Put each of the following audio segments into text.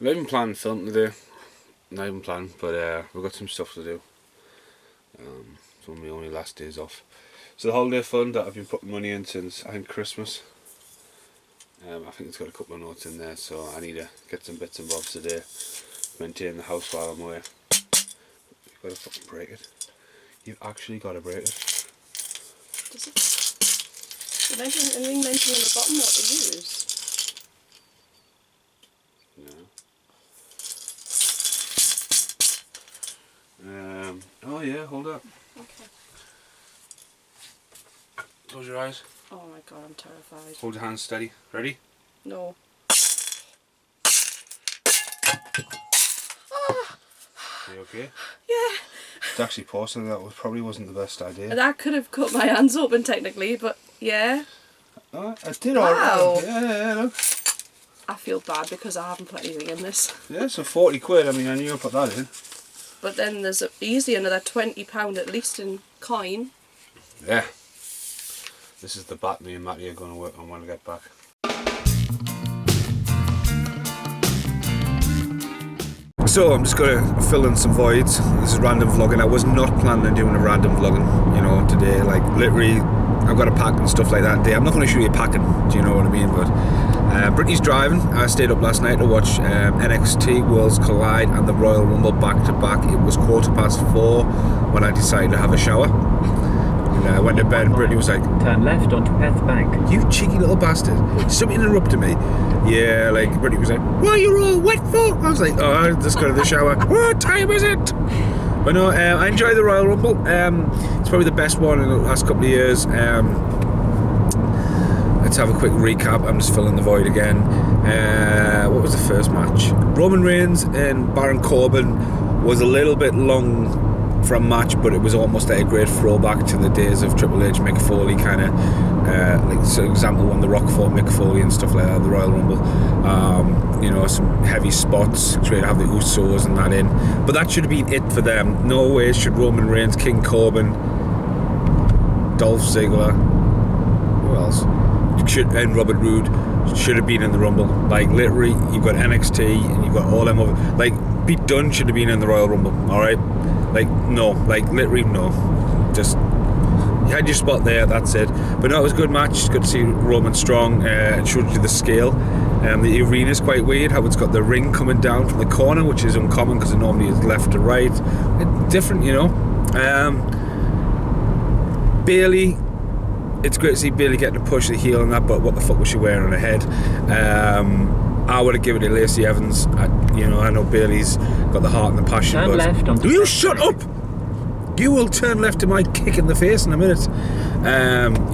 Not even planning film today. Not even planning, but we've got some stuff to do. It's one of my only last days off. So the holiday fund that I've been putting money in since I think Christmas. I think it's got a couple of notes in there, so I need to get some bits and bobs today. Maintain the house while I'm away. You've got to fucking break it. You've actually got to break it. Does it? Anything mentioned on the bottom what to use? No. Oh yeah, hold up. Okay. Close your eyes. Oh my god, I'm terrified. Hold your hands steady. Ready? No. Are you okay? Yeah. It's actually porcelain. That probably wasn't the best idea. That could have cut my hands open technically, but yeah. Oh, I did Wow. alright. Yeah, look. I feel bad because I haven't put anything in this. Yeah, so 40 quid. I mean, I knew I put that in. But then there's easily another £20 at least in coin. Yeah. This is the bat me and Matty are going to work on when I get back. So I'm just going to fill in some voids. This is random vlogging. I was not planning on doing a random vlogging, you know, today. Like literally, I've got to pack and stuff like that today. I'm not going to show you packing, do you know what I mean? But Brittany's driving. I stayed up last night to watch NXT Worlds Collide and the Royal Rumble back to back. It was 4:15 when I decided to have a shower. And I went to bed and Brittany was like, turn left onto Peth Bank. You cheeky little bastard. Somebody interrupted me. Yeah, like Brittany was like, what are you all wet for? I was like, oh, I just got to the shower. What time is it? But no, I enjoy the Royal Rumble. It's probably the best one in the last couple of years. Let's have a quick recap. I'm just filling the void again. What was the first match? Roman Reigns and Baron Corbin was a little bit long for a match, but it was almost like a great throwback to the days of Triple H, Mick Foley kind of, like for example when The Rock fought Mick Foley and stuff like that, the Royal Rumble. You know, some heavy spots, great to have the Usos and that in, but that should have been it for them. No way should Roman Reigns, King Corbin, Dolph Ziggler, who else? And Robert Roode should have been in the Rumble. Like literally, you've got NXT and you've got all them other, like Pete Dunne should have been in the Royal Rumble. All right. Like, no, like, literally, no. Just, you had your spot there, that's it. But no, it was a good match. It's good to see Roman strong. It showed you the scale. The arena's quite weird, how it's got the ring coming down from the corner, which is uncommon because it normally is left to right. It's different, you know. Bayley, it's great to see Bayley getting to push the heel on that, but what the fuck was she wearing on her head? I would have given it to Lacey Evans. You know, I know Bayley's got the heart and the passion. Turn left onto. Will you shut up? You will turn left to my kick in the face in a minute.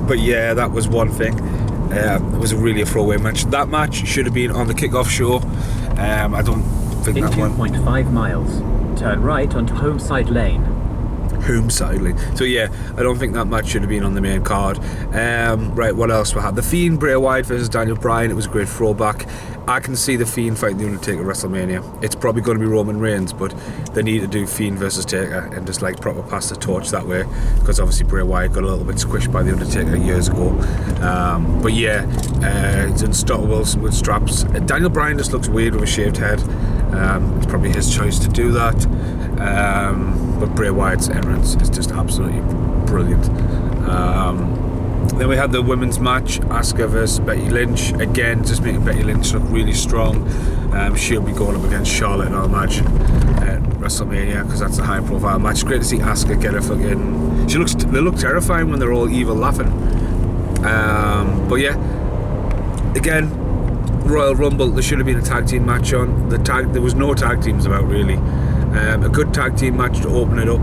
But yeah, that was one thing. It was really a throwaway match. That match should have been on the kickoff show. I don't think In that one. 2.5 miles, turn right onto Homeside Lane. Homeside Lane. So yeah, I don't think that match should have been on the main card. Right, what else we had? The Fiend, Bray Wyatt versus Daniel Bryan. It was a great throwback. I can see the Fiend fighting the Undertaker at WrestleMania. It's probably going to be Roman Reigns, but they need to do Fiend versus Taker and just like proper pass the torch that way, because obviously Bray Wyatt got a little bit squished by the Undertaker years ago. But yeah, it's unstoppable with straps. Daniel Bryan just looks weird with a shaved head. It's probably his choice to do that. But Bray Wyatt's entrance is just absolutely brilliant. Then we had the women's match, Asuka versus Becky Lynch. Again, just making Becky Lynch look really strong. She'll be going up against Charlotte, I'll imagine, at WrestleMania, because that's a high-profile match. It's great to see Asuka get a fucking. They look terrifying when they're all evil laughing. But yeah, again, Royal Rumble. There should have been a tag team match on. There was no tag teams about really. A good tag team match to open it up.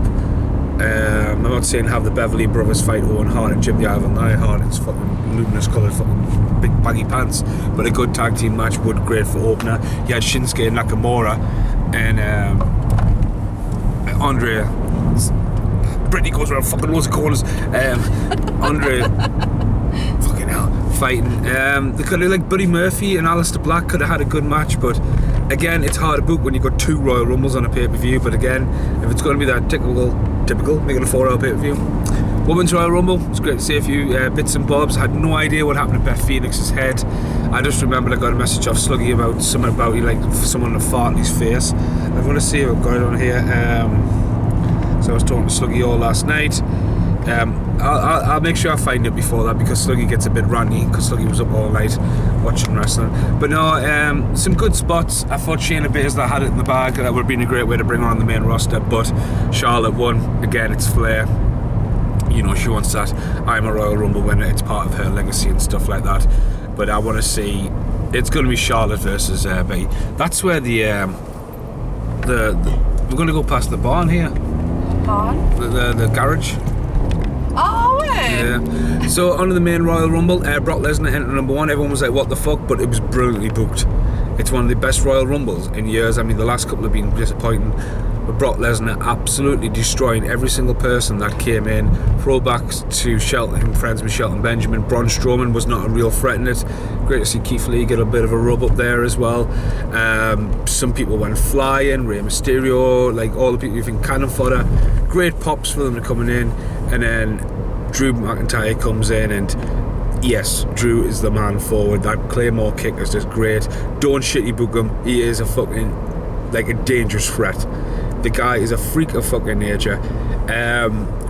I'm not saying have the Beverly Brothers fight Owen Hart and Jim the Ivan Neidhart. It's fucking luminous coloured fucking big baggy pants. But a good tag team match would be great for opener. You had Shinsuke Nakamura and Andre. Brittany goes around fucking loads of corners. Andre fucking hell fighting. They could have like Buddy Murphy and Aleister Black could have had a good match, but again, it's hard to book when you've got two Royal Rumbles on a pay-per-view. But again, if it's going to be that typical making a 4-hour pay-per-view. Women's Royal Rumble, it's great to see a few bits and bobs. I had no idea what happened to Beth Phoenix's head. I just remembered I got a message off Sluggy about something about he like someone to fart in his face. I'm going to see if I've got it on here. So I was talking to Sluggy all last night. I'll make sure I find it before that, because Sluggy gets a bit ranty because Sluggy was up all night watching wrestling. But no, some good spots. I thought Shayna Baszler had it in the bag. That would have been a great way to bring her on the main roster, but Charlotte won. Again, it's Flair. You know, she wants that I'm a Royal Rumble winner. It's part of her legacy and stuff like that. But I want to see, it's going to be Charlotte versus Becky. That's where the we're going to go past the barn here. Barn? The garage. Oh, yeah. Yeah. So onto the main Royal Rumble, Brock Lesnar entered number 1. Everyone was like, what the fuck? But it was brilliantly booked. It's one of the best Royal Rumbles in years. I mean, the last couple have been disappointing, but Brock Lesnar absolutely destroying every single person that came in. Throwbacks to Shelton, friends with Shelton Benjamin. Braun Strowman was not a real threat in it. Great to see Keith Lee get a bit of a rub up there as well. Some people went flying. Rey Mysterio, like all the people you think cannon fodder. Great pops for them to coming in, and then Drew McIntyre comes in, and yes, Drew is the man forward. That Claymore kick is just great. Don't shitty book him. He is a fucking, like, a dangerous threat. The guy is a freak of fucking nature.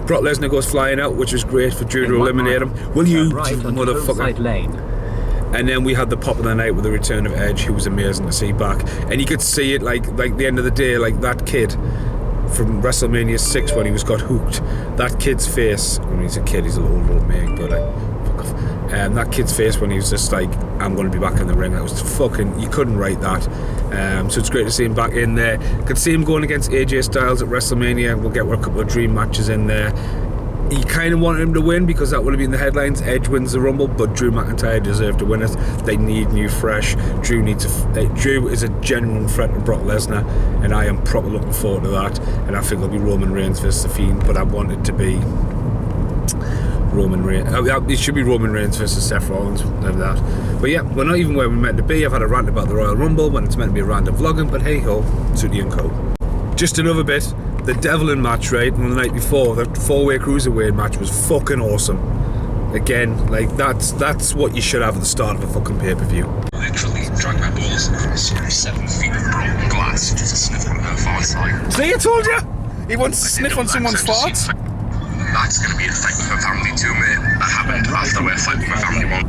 Brock Lesnar goes flying out, which was great for Drew to eliminate him. Will you, right motherfucker? lane. And then we had the pop of the night with the return of Edge, who was amazing to see back. And you could see it, like the end of the day, like that kid from WrestleMania 6 when he got hooked. That kid's face, when he's a kid, he's a little old man, but fuck off. That kid's face when he was just like, I'm going to be back in the ring, that was fucking, you couldn't write that. So it's great to see him back in there. Could see him going against AJ Styles at WrestleMania. We'll get a couple of dream matches in there. You kind of wanted him to win because that would have been the headlines. Edge wins the Rumble, but Drew McIntyre deserved to win it. They need new fresh. Drew is a genuine threat to Brock Lesnar, and I am proper looking forward to that. And I think it'll be Roman Reigns versus The Fiend, but I want it to be Roman Reigns. It should be Roman Reigns versus Seth Rollins, like that. But yeah, we're not even where we're meant to be. I've had a rant about the Royal Rumble when it's meant to be a random vlogging, but hey ho, Sooty and Co. Just another bit. The Devlin match, right, on the night before, the 4-way cruiserweight match was fucking awesome. Again, like, that's what you should have at the start of a fucking pay-per-view. Literally dragged my balls across 7 feet of broken glass just to sniff on her far side. See, I told you! He wants to sniff on someone's farts. That's going to be a fight with my family too, mate. That happened after I fight with my family one.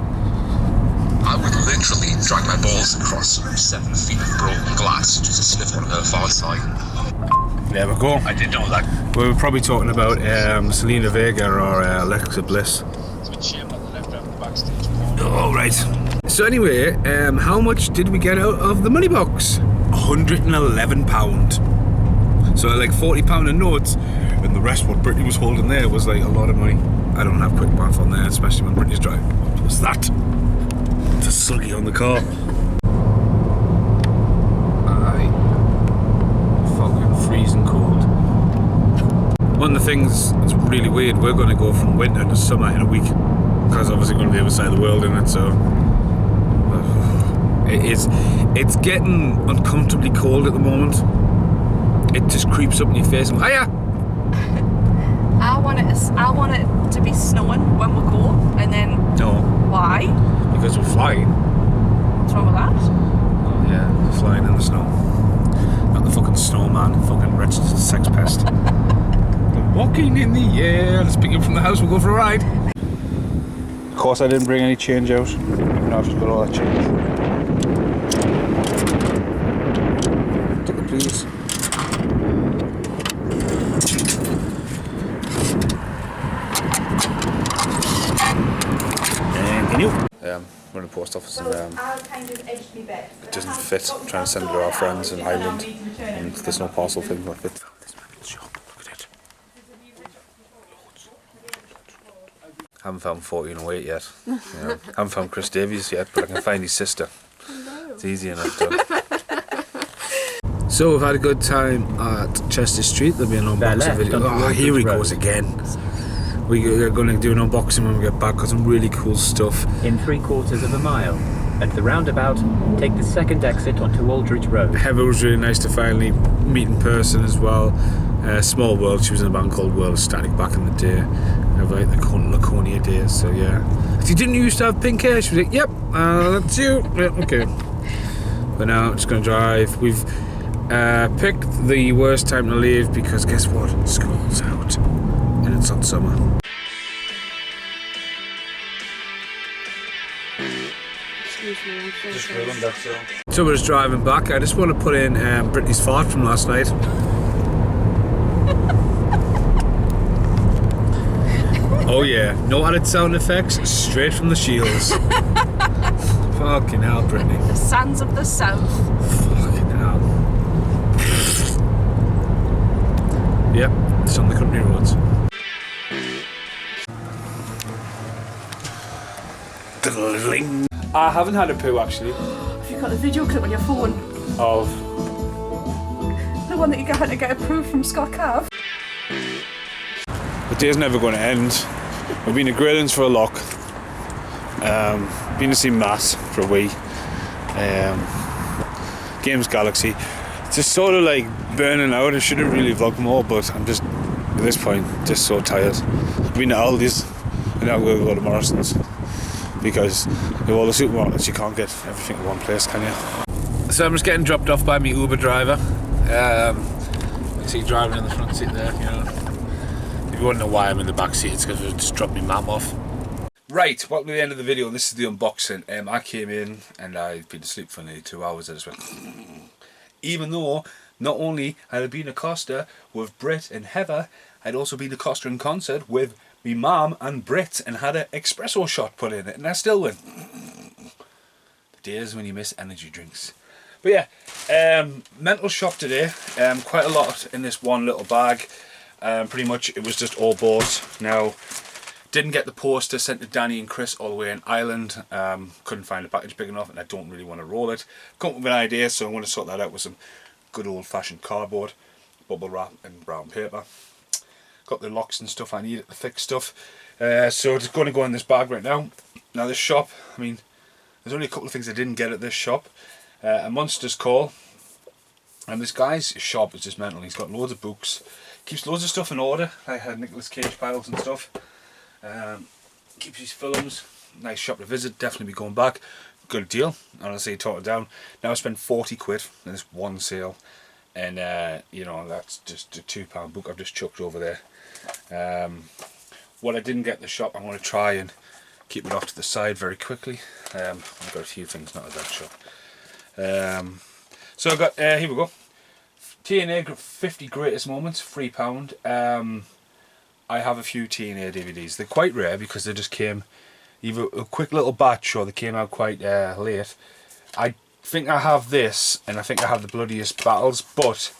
I would literally drag my balls across 7 feet of broken glass just to sniff on her far side. There we go. I did know that. We were probably talking about Selena Vega or Alexa Bliss. Oh, right. So anyway, how much did we get out of the money box? £111. So like £40 in notes, and the rest what Brittany was holding there was like a lot of money. I don't have quick math on there, especially when Brittany's driving. What's that? It's a Sluggy on the car. Freezing cold. One of the things that's really weird, we're going to go from winter to summer in a week, because obviously going to the other side of the world in it, so it's getting uncomfortably cold at the moment. It just creeps up in your face. Hiya! I want it to be snowing when we go, and then No, why? because we're flying. What's wrong with that? Oh yeah, we're flying in the snow. Not the fucking snowman, fucking registered sex pest. I'm walking in the air. Let's pick you up from the house. We'll go for a ride. Of course, I didn't bring any change out. Even though I've just got all that change. Take it, please. And can you? We're in the post office and it doesn't fit. I'm trying to send it to our friends in Ireland and there's no parcel thing that fit. Found this little shop, look at it. Haven't found 1408 yet. Haven't found Chris Davies yet, but I can find his sister. It's easy enough to. So we've had a good time at Chester Street. There'll be an unboxing video. Oh, here he goes again. We're going to do an unboxing when we get back, got some really cool stuff. In 3/4 of a mile, at the roundabout, take the second exit onto Aldridge Road. Heather was really nice to finally meet in person as well. Small World, she was in a band called World of Static back in the day. of like the Laconia days. So yeah. If you didn't used to have pink hair, she was like, "Yep, that's you." Yeah, okay. But now I'm just gonna drive. We've picked the worst time to leave because guess what? School's out and it's on summer. Just ruined that, So we're just driving back. I just want to put in Brittany's fart from last night. Oh yeah, no added sound effects, straight from the shields. Fucking hell, Brittany. The sands of the south. Fucking hell. Yep, it's on the country roads. I haven't had a poo actually. Have you got the video clip on your phone? Of The one that you had to get approved from Scott Cav? the day's never going to end. We've been to Greylands for a lock. Been to see Mass for a wee. Games Galaxy. It's just sort of like burning out. I shouldn't really vlog more, but I'm just at this point just so tired. I've been to Aldi's and now we'll go to Morrison's because with all the supermarkets you can't get everything in one place, can you? So I'm just getting dropped off by my Uber driver. You see driving in the front seat there, you know. If you want to know why I'm in the back seat, it's because I just dropped my map off. Right, welcome to the end of the video, and this is the unboxing. I came in and I'd been asleep for nearly 2 hours. I just went, even though not only had I been a Costa with Britt and Heather, I'd also been a Costa in concert with me mum and Britt and had an espresso shot put in it, and I still went. The days when you miss energy drinks. But yeah, mental shop today. Quite a lot in this one little bag. Pretty much it was just all bought. Now, didn't get the poster sent to Danny and Chris all the way in Ireland. Couldn't find a package big enough, and I don't really want to roll it. Come up with an idea, so I'm going to sort that out with some good old-fashioned cardboard, bubble wrap, and brown paper. Got the locks and stuff I need, the thick stuff. So it's going to go in this bag right now. Now this shop, I mean, there's only a couple of things I didn't get at this shop. A Monster's Call, and this guy's shop is just mental. He's got loads of books, keeps loads of stuff in order. I had Nicolas Cage piles and stuff. Keeps his films. Nice shop to visit. Definitely be going back. Good deal. Honestly, tore it down. Now I spent 40 quid in this one sale, and you know, that's just a £2 book I've just chucked over there. What I didn't get at the shop, I'm going to try and keep it off to the side very quickly. I've got a few things not at that shop. So I got here we go. TNA 50 Greatest Moments, £3. I have a few TNA DVDs. They're quite rare because they just came either a quick little batch or they came out quite late. I think I have this, and I think I have the Bloodiest Battles, but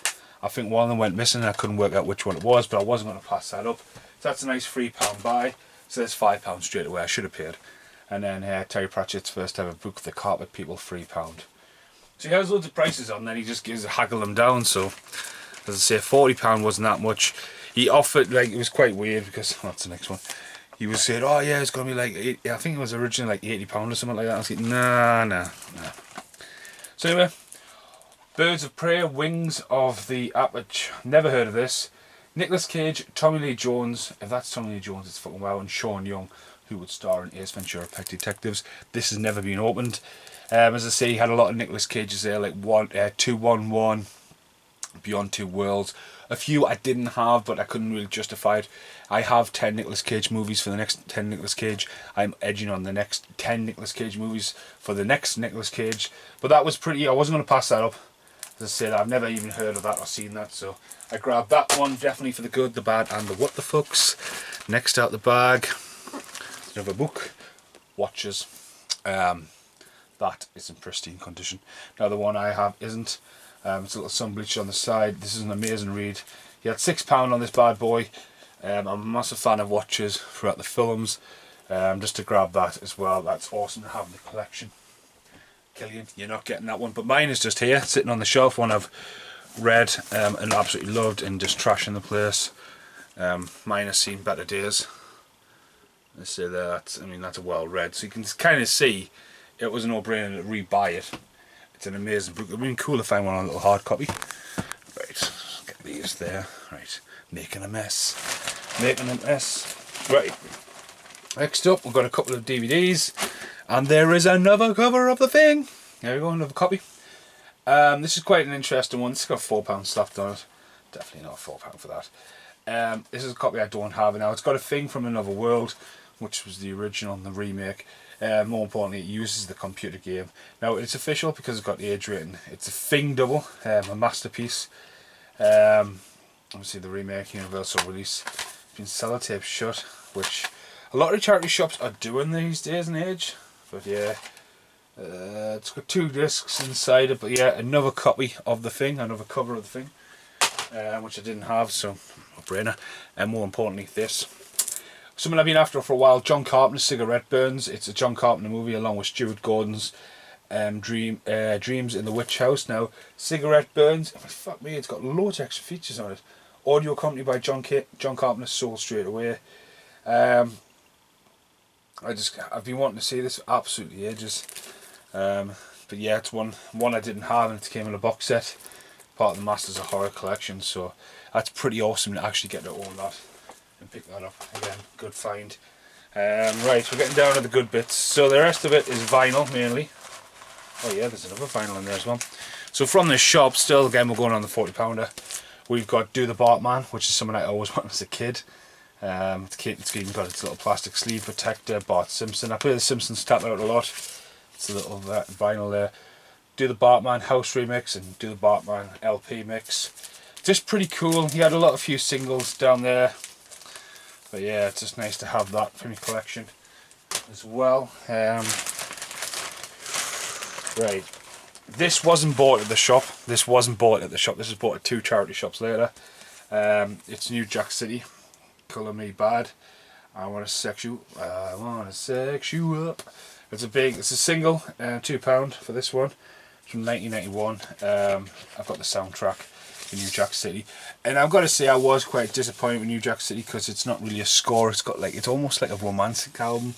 I think one of them went missing and I couldn't work out which one it was, but I wasn't going to pass that up. So that's a nice £3 buy. So there's £5 straight away. I should have paid. And then Terry Pratchett's first ever book, The Carpet People, £3. So he has loads of prices on, then he just gives haggle them down. So as I say, £40 wasn't that much. He offered, like, it was quite weird because, oh, that's the next one. He was saying, oh yeah, it's going to be like, I think it was originally like £80 or something like that. I was like, nah. So anyway, Birds of Prey, Wings of the Aperture. Never heard of this. Nicolas Cage, Tommy Lee Jones. If that's Tommy Lee Jones, it's fucking wow. And Sean Young, who would star in Ace Ventura: Pet Detectives. This has never been opened. As I say, he had a lot of Nicolas Cages there, like 211, Beyond Two Worlds. A few I didn't have, but I couldn't really justify it. I have 10 Nicolas Cage movies for the next 10 Nicolas Cage. I'm edging on the next 10 Nicolas Cage movies for the next Nicolas Cage. But that was pretty, I wasn't going to pass that up. As I said, I've never even heard of that or seen that, so I grabbed that one, definitely for the good, the bad, and the what the fucks. Next out the bag, another book, Watchers. That is in pristine condition. Now the one I have isn't. It's a little sun bleach on the side. This is an amazing read. He had £6 on this bad boy. I'm a massive fan of Watchers throughout the films. Just to grab that as well. That's awesome to have in the collection. Killian, you're not getting that one, but mine is just here, sitting on the shelf. One I've read and absolutely loved, and just trashing the place. Mine has seen better days. Let's say that. I mean, that's a well read, so you can kind of see it was a no-brainer to re-buy it. It's an amazing book. It would have been cool if I went on a little hard copy. Right, get these there. Right, making a mess. Making a mess. Right. Next up, we've got a couple of DVDs, and there is another cover of The Thing. There we go, another copy. This is quite an interesting one. It's got £4 slapped on it. Definitely not £4 for that. This is a copy I don't have now. It's got A Thing from Another World, which was the original and the remake. More importantly, it uses the computer game. Now, it's official because it's got the age rating. It's a Thing double, a masterpiece. Obviously, the remake, Universal release. It's been sellotape shut, which a lot of charity shops are doing these days and age. But yeah, it's got 2 discs inside it. But yeah, another copy of The Thing, another cover of The Thing, which I didn't have, so no brainer. And more importantly, this. Something I've been after for a while, John Carpenter's Cigarette Burns. It's a John Carpenter movie along with Stuart Gordon's Dreams in the Witch House. Now, Cigarette Burns, fuck me, it's got loads of extra features on it. Audio accompanied by John Carpenter's Soul Straight Away. I've been wanting to see this for absolutely ages. But yeah, it's one I didn't have, and it came in a box set, part of the Masters of Horror collection. So that's pretty awesome to actually get to own that and pick that up. Again, good find. Right, we're getting down to the good bits. So the rest of it is vinyl mainly. Oh yeah, there's another vinyl in there as well. So from this shop, still again we're going on the £40. We've got Do the Bartman, which is something I always wanted as a kid. It's even got its little plastic sleeve protector. Bart Simpson. I play the Simpsons tap out a lot. It's a little vinyl there. Do the Bartman house remix and Do the Bartman LP mix. Just pretty cool. He had a few singles down there. But yeah, it's just nice to have that for my collection as well. Right. This wasn't bought at the shop. This was bought at 2 charity shops later. It's New Jack City. Colour Me Bad. I want to sex you up. It's a single, £2 for this one. It's from 1991. I've got the soundtrack for New Jack City, and I've got to say I was quite disappointed with New Jack City because it's not really a score. It's almost like a romantic album.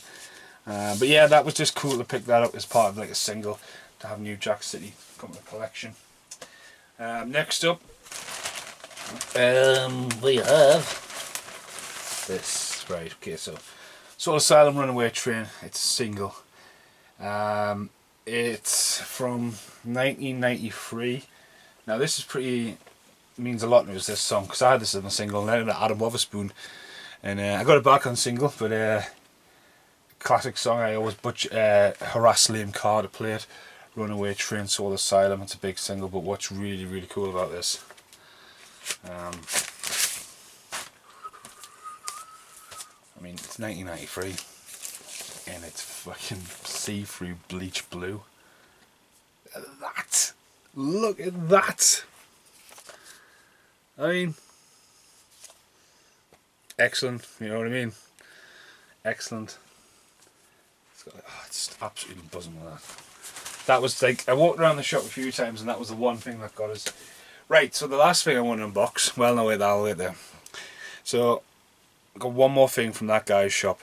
But yeah, that was just cool to pick that up as part of like a single, to have New Jack City come to the collection. Next up, we have this. Right, okay, so Soul Asylum Runaway Train. It's a single. It's from 1993. Now this is means a lot to me, this song, because I had this as a single, and then Adam Wotherspoon, and I got it back on single. But classic song. I always harass Liam Carr to play it. Runaway Train, Soul Asylum. It's a big single, but what's really, really cool about this, I mean, it's 1993 and it's fucking see-through bleach blue. Look at that. I mean, excellent, you know what I mean? Excellent. It's absolutely buzzing with that. That was like, I walked around the shop a few times and that was the one thing that got us. Right, so the last thing I want to unbox, well, no, wait, I'll wait there. So, I got one more thing from that guy's shop.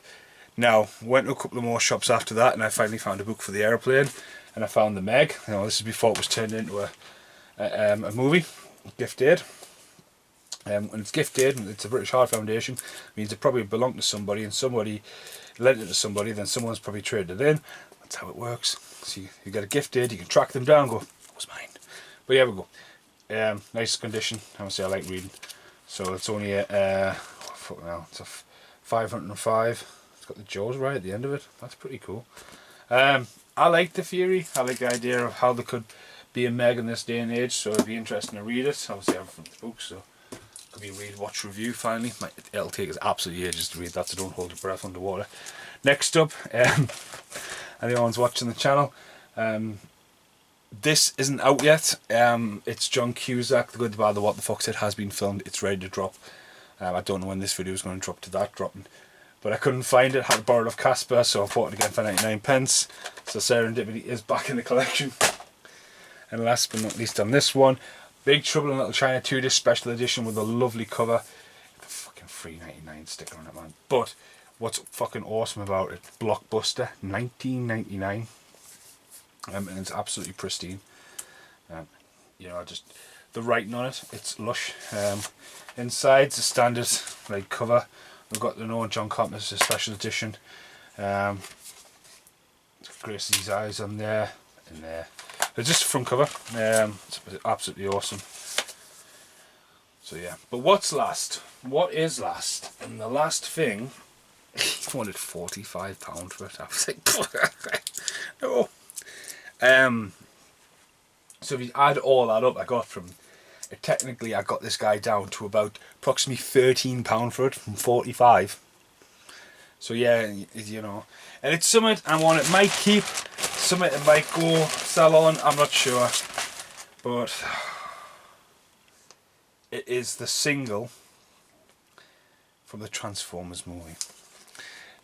Now, went to a couple of more shops after that, and I finally found a book for the airplane, and I found The Meg. You know, this is before it was turned into a movie, Gift Aid. When it's Gift Aid, it's a British Heart Foundation, it means it probably belonged to somebody, and somebody lent it to somebody, then someone's probably traded it in. That's how it works. So you get a Gift Aid, you can track them down, go, that was mine. But yeah, we go. Nice condition. Obviously, I like reading. So it's only it's a 505. It's got the jaws right at the end of it. That's pretty cool. I like the theory. I like the idea of how there could be a Meg in this day and age. So it'd be interesting to read it. Obviously, I have it from the book, so could be read, watch, review. Finally, it'll take us absolutely ages to read that. So don't hold your breath underwater. Next up, anyone's watching the channel. This isn't out yet. It's John Cusack, The Good, the Bad, the What the Fox. It has been filmed. It's ready to drop. I don't know when this video is going to drop to that dropping, but I couldn't find it. Had to borrow it off Casper, so I bought it again for 99p. So Serendipity is back in the collection. And last but not least on this one, Big Trouble in Little China 2-disc special edition with a lovely cover. The fucking $3.99 sticker on it, man. But what's fucking awesome about it, Blockbuster, 1999. And it's absolutely pristine. You know, just the writing on it, it's lush. Inside's a standard like cover We've got the Noah John Carpenter's special edition. Gracie's eyes on there and there. It's just a front cover. It's absolutely awesome. So yeah, but what's last? What is last? And the last thing, I wanted £45 for it. I was like, no. So if you add all that up, I got from, technically I got this guy down to about approximately £13 for it from 45. So yeah, you know, and it's something I want. It might keep, something it might go sell on. I'm not sure, but it is the single from the Transformers movie.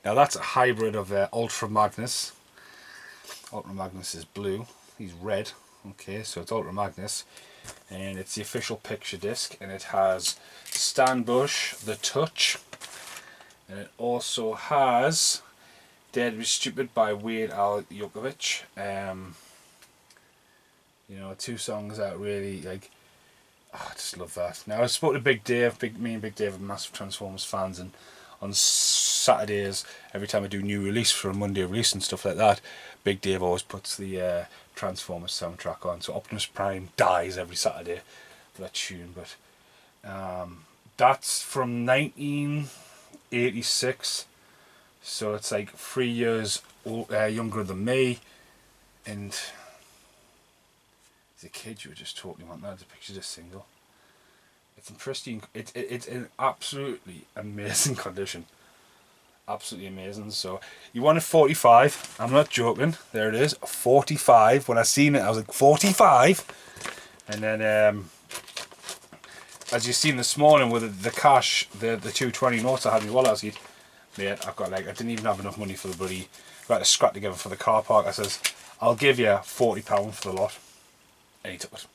Now that's a hybrid of Ultra Magnus. Ultra Magnus is blue. He's red. Okay, so it's Ultra Magnus, and it's the official picture disc, and it has Stan Bush, The Touch, and it also has Dare to Be Stupid by Weird Al Yankovic. You know, 2 songs that really like. Oh, I just love that. Now I spoke to Big Dave. Me and Big Dave are massive Transformers fans, and on Saturdays, every time I do new release for a Monday release and stuff like that, Big Dave always puts the Transformers soundtrack on. So Optimus Prime dies every Saturday for that tune. But that's from 1986, so it's like 3 years younger than me, and the kid you were just talking about, that's a picture of this single. It's in pristine, it's in absolutely amazing condition. Absolutely amazing. So you wanted 45, I'm not joking, there it is, 45. When I seen it I was like 45, and then as you've seen this morning with the cash, the 220 notes I had in my wallet, I was like, mate, I've got like, I didn't even have enough money for the bloody, I had to scrap together for the car park. I says, I'll give you £40 for the lot. And he took it.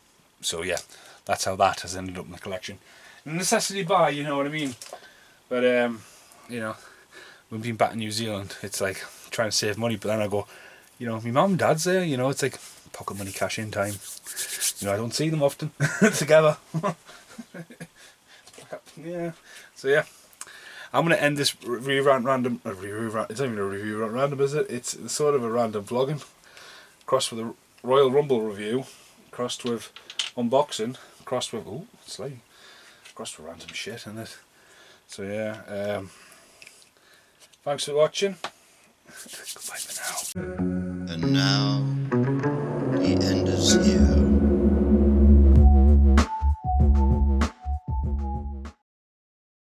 So yeah, that's how that has ended up in the collection. Necessity buy, you know what I mean. But you know, we've been back in New Zealand, it's like trying to save money, but then I go, you know, my mum and dad's there, you know, it's like pocket money cash in time. You know, I don't see them often together. Yeah. So yeah, I'm gonna end this review random. It's not even a review random, is it? It's sort of a random vlogging, crossed with a Royal Rumble review, crossed with unboxing, crossed with crossed with random shit in it. So yeah, thanks for watching. Goodbye for now. And now the end is here.